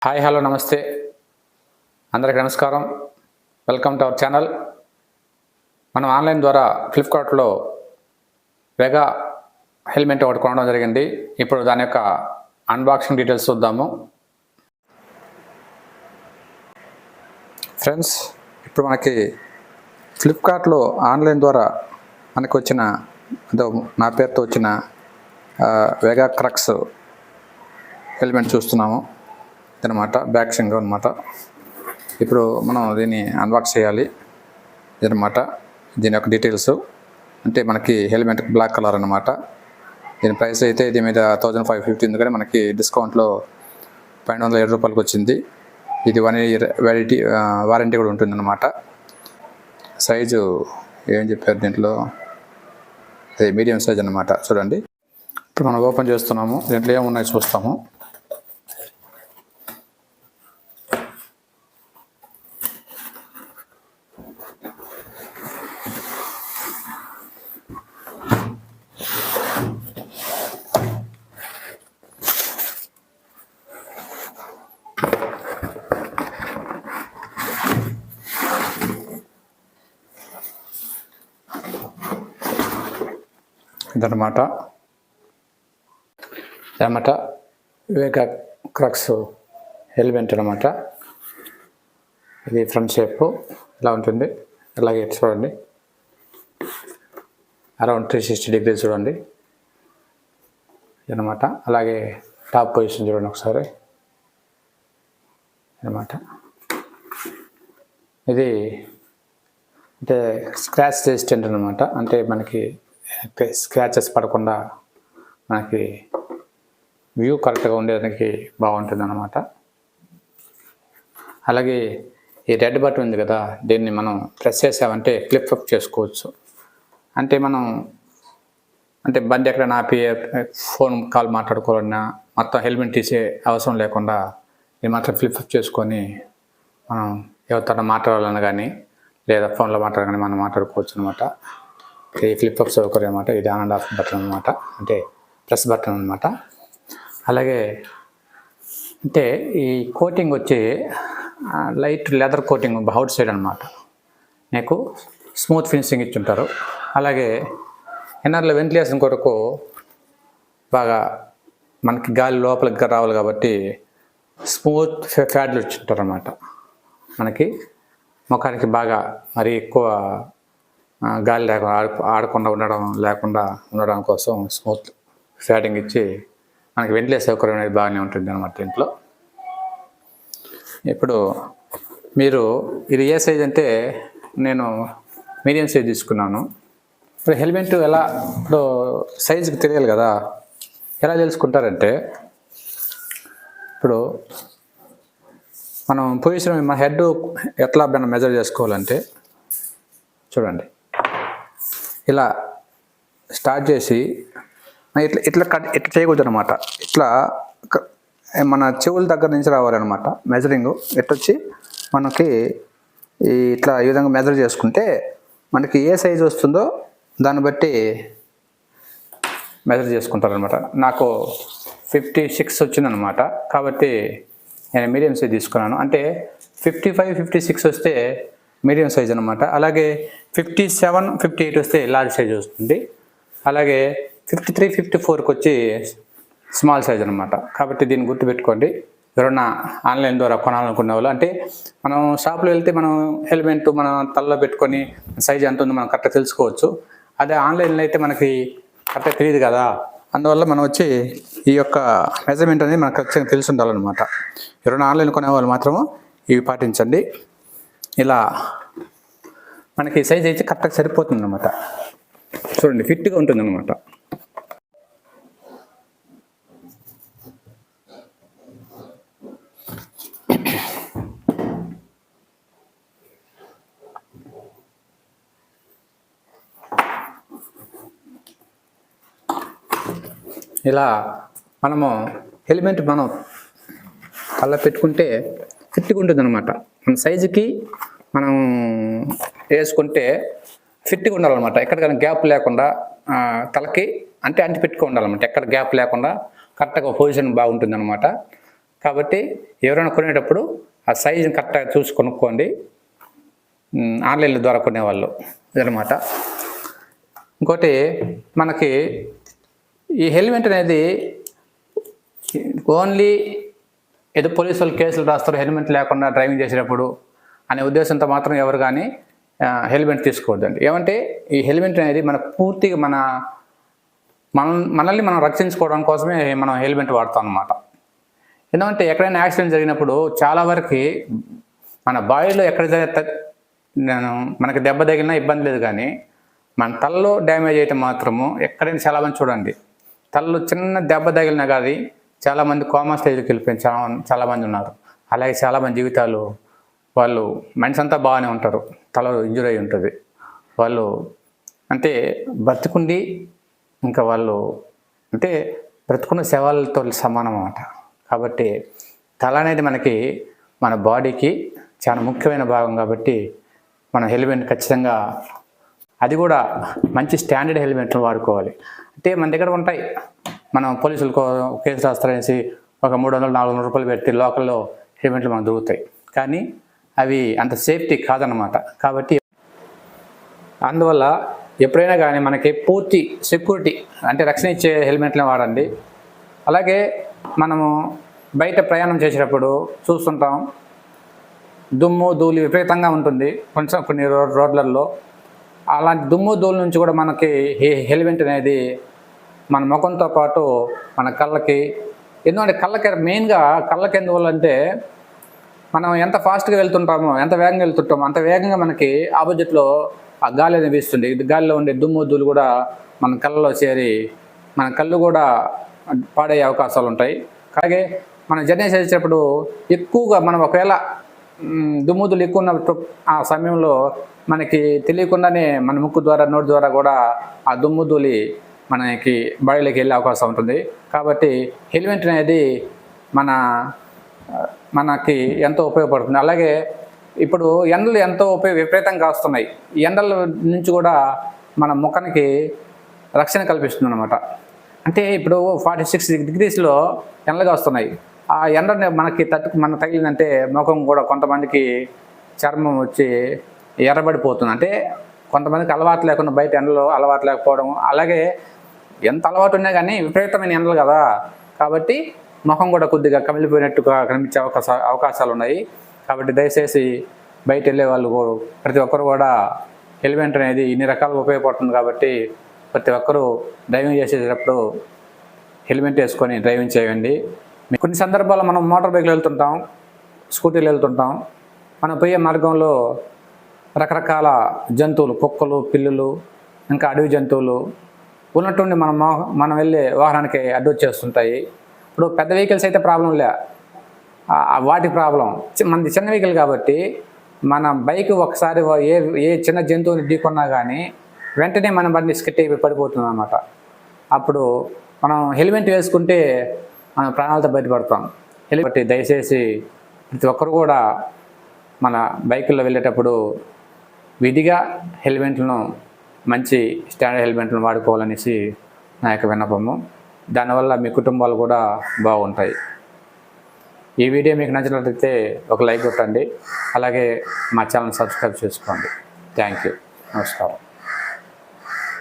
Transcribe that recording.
Hi hello నమస్తే అందరికీ నమస్కారం. Welcome to our channel. మనం ఆన్లైన్ ద్వారా ఫ్లిప్కార్ట్లో వెగా హెల్మెట్ ఒకటి కొనడం జరిగింది. ఇప్పుడు దాని యొక్క అన్బాక్సింగ్ డీటెయిల్స్ చూద్దాము. ఫ్రెండ్స్, ఇప్పుడు మనకి ఫ్లిప్కార్ట్లో ఆన్లైన్ ద్వారా మనకు వచ్చిన నా పేరుతో వచ్చిన వెగా క్రక్స్ హెల్మెట్ చూస్తున్నాము అనమాట. బ్యాక్ సింగ్ అనమాట. ఇప్పుడు మనం దీన్ని అన్బాక్స్ చేయాలి అనమాట. దీని యొక్క డీటెయిల్స్ అంటే మనకి హెల్మెట్ బ్లాక్ కలర్ అనమాట. దీని ప్రైస్ అయితే దీని మీద 1550 ఉంది, కానీ మనకి డిస్కౌంట్లో 1207 రూపాయలకి వచ్చింది. ఇది 1 year వారంటీ కూడా ఉంటుందన్నమాట. సైజు ఏం చెప్పారు దీంట్లో, అది మీడియం సైజ్ అనమాట. చూడండి, ఇప్పుడు మనం ఓపెన్ చేస్తున్నాము. దీంట్లో ఏమున్నాయి చూస్తాము. ఇదన్నమాట వెగా క్రక్స్ హెల్మెట్ అనమాట. ఇది ఫ్రంట్ షేప్ ఇలా ఉంటుంది. అలాగే చూడండి, అరౌండ్ 360 degrees చూడండి అనమాట. అలాగే టాప్ పొజిషన్ చూడండి ఒకసారి అనమాట. ఇది అంటే స్క్రాచ్ రెసిస్టెంట్ అనమాట. అంటే మనకి స్క్రాచెస్ పడకుండా మనకి వ్యూ కరెక్ట్గా ఉండేదానికి బాగుంటుంది అన్నమాట. అలాగే ఈ రెడ్ బటన్ ఉంది కదా, దీన్ని మనం ప్రెస్ చేసామంటే ఫ్లిప్ అప్ చేసుకోవచ్చు. అంటే మనం బండి ఎక్కడ ఆపి ఫోన్ కాల్ మాట్లాడుకోవాలన్నా మొత్తం హెల్మెట్ తీసే అవసరం లేకుండా ఇది మాత్రం ఫ్లిప్ అప్ చేసుకొని మనం ఎవరితో మాట్లాడాలన్నా కానీ లేదా ఫోన్లో మాట్లాడాలని మనం మాట్లాడుకోవచ్చు అనమాట. ఈ ఫ్లిప్ అప్ సౌకర్యం అనమాట. ఇది ఆన్ అండ్ ఆఫ్ బటన్ అనమాట, అంటే ప్రెస్ బటన్ అనమాట. అలాగే అంటే ఈ కోటింగ్ వచ్చి light leather coating out side అనమాట. మీకు స్మూత్ ఫినిషింగ్ ఇచ్చుంటారు. అలాగే ఇన్నర్లో వెంటిలేషన్ కొరకు బాగా మనకి గాలి లోపలికి రావాలి కాబట్టి స్మూత్ ఫ్యాడ్లు ఇచ్చుంటారు అనమాట. మనకి ముఖానికి బాగా మరి ఎక్కువ గాలి లేకుండా ఆడకుండా ఉండడం కోసం స్మూత్ ఫ్యాడింగ్ ఇచ్చి మనకి వెంటిలేషన్ సౌకర్యం అనేది బాగానే ఉంటుంది అనమాట దీంట్లో. ఇప్పుడు మీరు ఇది ఏ సైజ్ అంటే నేను మీడియం సైజ్ తీసుకున్నాను. ఇప్పుడు హెల్మెట్ ఎలా ఇప్పుడు సైజుకి తెలియాలి కదా, ఎలా తెలుసుకుంటారంటే ఇప్పుడు మనం పొజిషన్ మన హెడ్ ఎట్లా మెజర్ చేసుకోవాలంటే చూడండి, ఇలా స్టార్ట్ చేసి ఇట్లా చేయకూడదు అనమాట. ఇట్లా మన చెవుల దగ్గర నుంచి రావాలన్నమాట మెజరింగ్. ఎట్టొచ్చి మనకి ఇట్లా ఈ విధంగా మెజర్ చేసుకుంటే మనకి ఏ సైజు వస్తుందో దాన్ని బట్టి మెజర్ చేసుకుంటారనమాట. నాకు 56 వచ్చిందనమాట, కాబట్టి నేను మీడియం సైజ్ తీసుకున్నాను. అంటే 55, 56 వస్తే మీడియం సైజ్ అనమాట. అలాగే 57, 58 వస్తే లార్జ్ సైజ్ వస్తుంది. అలాగే 53, 54కి వచ్చి స్మాల్ సైజ్ అనమాట. కాబట్టి దీన్ని గుర్తుపెట్టుకోండి. ఎవరన్నా ఆన్లైన్ ద్వారా కొనాలనుకునే వాళ్ళు, అంటే మనం షాప్లో వెళ్తే మనం హెల్మెట్ మన తలలో పెట్టుకొని సైజ్ ఎంత ఉందో మనం కరెక్ట్గా తెలుసుకోవచ్చు. అదే ఆన్లైన్లో అయితే మనకి కరెక్ట్గా తెలియదు కదా. అందువల్ల మనం వచ్చి ఈ యొక్క మెజర్మెంట్ అనేది మనకు ఖచ్చితంగా తెలిసి ఉండాలన్నమాట. ఎవరైనా ఆన్లైన్ కొనే వాళ్ళు మాత్రము ఇవి పాటించండి. ఇలా మనకి సైజ్ అయితే కరెక్ట్గా సరిపోతుంది అనమాట. చూడండి, ఫిట్గా ఉంటుంది అనమాట. ఇలా మనము హెల్మెట్ మనం కళ్ళ పెట్టుకుంటే ఫిట్గా ఉంటుంది అనమాట. మన సైజుకి మనం వేసుకుంటే ఫిట్గా ఉండాలన్నమాట. ఎక్కడికైనా గ్యాప్ లేకుండా తలకి అంటే అంటి పెట్టుకో ఉండాలన్నమాట. ఎక్కడ గ్యాప్ లేకుండా కరెక్ట్గా పొజిషన్ బాగుంటుంది అనమాట. కాబట్టి ఎవరైనా కొనేటప్పుడు ఆ సైజుని కరెక్ట్గా చూసి కొనుక్కోండి. ఆన్లైన్ల ద్వారా కొనేవాళ్ళు ఇదనమాట. ఇంకోటి మనకి ఈ హెల్మెట్ అనేది ఓన్లీ ఏదో పోలీసు వాళ్ళు కేసులు రాస్తారు హెల్మెట్ లేకుండా డ్రైవింగ్ చేసేటప్పుడు అనే ఉద్దేశంతో మాత్రం ఎవరు కానీ హెల్మెట్ తీసుకోవద్దండి. ఏమంటే ఈ హెల్మెట్ అనేది మన పూర్తిగా మనల్ని మనం రక్షించుకోవడం కోసమే మనం హెల్మెట్ వాడతాం అన్నమాట. ఎందుకంటే ఎక్కడైనా యాక్సిడెంట్ జరిగినప్పుడు చాలా వరకు మన బాడీలో మనకి దెబ్బ తగిలినా ఇబ్బంది లేదు, కానీ మన తలలో డ్యామేజ్ అయితే మాత్రము ఎక్కడైనా చాలామంది చూడండి, తలలో చిన్న దెబ్బ తగిలినా కానీ చాలామంది కోమా స్టేజ్కి వెళ్ళిపోయింది చాలామంది ఉన్నారు. అలాగే చాలామంది జీవితాలు వాళ్ళు మనిషి అంతా బాగానే ఉంటారు, తలలో ఇంజురీ అయి ఉంటుంది, వాళ్ళు అంటే బ్రతుకుండి ఇంకా వాళ్ళు అంటే బ్రతుకున్న శవాలతో సమానం అన్నమాట. కాబట్టి తల అనేది మనకి మన బాడీకి చాలా ముఖ్యమైన భాగం కాబట్టి మనం హెల్మెట్ ఖచ్చితంగా, అది కూడా మంచి స్టాండర్డ్ హెల్మెట్లు వాడుకోవాలి. అంటే మన దగ్గర ఉంటాయి, మనం పోలీసులు కేసు రాస్తారనేసి ఒక 300-400 రూపాయలు పెట్టి లోకల్లో హెల్మెట్లు మనకు దొరుకుతాయి, కానీ అవి అంత సేఫ్టీ కాదన్నమాట. కాబట్టి అందువల్ల ఎప్పుడైనా కానీ మనకి పూర్తి సెక్యూరిటీ అంటే రక్షణ ఇచ్చే హెల్మెట్లే వాడండి. అలాగే మనము బయట ప్రయాణం చేసేటప్పుడు చూస్తుంటాం, దుమ్ము ధూళి విపరీతంగా ఉంటుంది కొన్ని రోడ్లలో. అలాంటి దుమ్ము ధూళి నుంచి కూడా మనకి హెల్మెట్ అనేది మన ముఖంతో పాటు మన కళ్ళకి, ఎందుకంటే కళ్ళకి మెయిన్గా కళ్ళకి ఎందువల్ల అంటే మనం ఎంత ఫాస్ట్గా వెళ్తుంటామో ఎంత వేగంగా వెళ్తుంటామో అంత వేగంగా మనకి ఆపోజిట్లో ఆ గాలి అనేది వీస్తుంది. గాలిలో ఉండే దుమ్ము ధూళి కూడా మన కళ్ళలో చేరి మన కళ్ళు కూడా పాడయ్యే అవకాశాలు ఉంటాయి. అలాగే మనం జర్నీ చేసేటప్పుడు ఎక్కువగా మనం ఒకవేళ దుమ్ముదులు ఎక్కువ ఉన్నప్పుడు ఆ సమయంలో మనకి తెలియకుండానే మన ముక్కు ద్వారా నోటి ద్వారా కూడా ఆ దుమ్ముధూళి మనకి బాడీలోకి వెళ్ళే అవకాశం ఉంటుంది. కాబట్టి హెల్మెట్ అనేది మనకి ఎంతో ఉపయోగపడుతుంది. అలాగే ఇప్పుడు ఎండలు ఎంతో విపరీతంగా వస్తున్నాయి. ఈ ఎండల నుంచి కూడా మన ముఖానికి రక్షణ కల్పిస్తుంది అన్నమాట. అంటే ఇప్పుడు 46 డిగ్రీస్లో ఎండలుగా వస్తున్నాయి. ఆ ఎండని మన తగిలిందంటే ముఖం కూడా కొంతమందికి చర్మం వచ్చి ఎర్రబడిపోతుంది. అంటే కొంతమందికి అలవాటు లేకుండా బయట ఎండలో అలవాటు లేకపోవడం, అలాగే ఎంత అలవాటు ఉన్నా కానీ విపరీతమైన ఎండలు కదా, కాబట్టి ముఖం కూడా కొద్దిగా కమిలిపోయినట్టుగా కనిపించే అవకాశాలు ఉన్నాయి. కాబట్టి దయచేసి బయట వెళ్ళే వాళ్ళు ప్రతి ఒక్కరు కూడా హెల్మెట్ అనేది ఇన్ని రకాలుగా ఉపయోగపడుతుంది. కాబట్టి ప్రతి ఒక్కరూ డ్రైవింగ్ చేసేటప్పుడు హెల్మెట్ వేసుకొని డ్రైవింగ్ చేయండి. కొన్ని సందర్భాల్లో మనం మోటార్ బైక్లు వెళ్తుంటాం, స్కూటీలు వెళ్తుంటాం, మనం పోయే మార్గంలో రకరకాల జంతువులు, కుక్కలు, పిల్లులు, ఇంకా అడవి జంతువులు ఉన్నట్టుండి మనం వెళ్ళే వాహనానికి అడ్డొచ్చేస్తుంటాయి. ఇప్పుడు పెద్ద వెహికల్స్ అయితే ప్రాబ్లం లే, వాటి ప్రాబ్లం. మనది చిన్న వెహికల్ కాబట్టి మన బైక్ ఒకసారి ఏ చిన్న జంతువుని ఢీకొన్నా కానీ వెంటనే మన బండి స్కిట్ అయిపోయి పడిపోతుంది అన్నమాట. అప్పుడు మనం హెల్మెట్ వేసుకుంటే మన ప్రాణాలతో బయటపడతాం. హెల్మెట్ దయచేసి ప్రతి ఒక్కరు కూడా మన బైకుల్లో వెళ్ళేటప్పుడు విధిగా హెల్మెట్లను మంచి స్టాండర్డ్ హెల్మెట్లను వాడుకోవాలనేసి నా యొక్క విన్నపము. దానివల్ల మీ కుటుంబాలు కూడా బాగుంటాయి. ఈ వీడియో మీకు నచ్చినట్లయితే ఒక లైక్ కొట్టండి, అలాగే మా ఛానల్ సబ్స్క్రైబ్ చేసుకోండి. Thank you. నమస్కారం.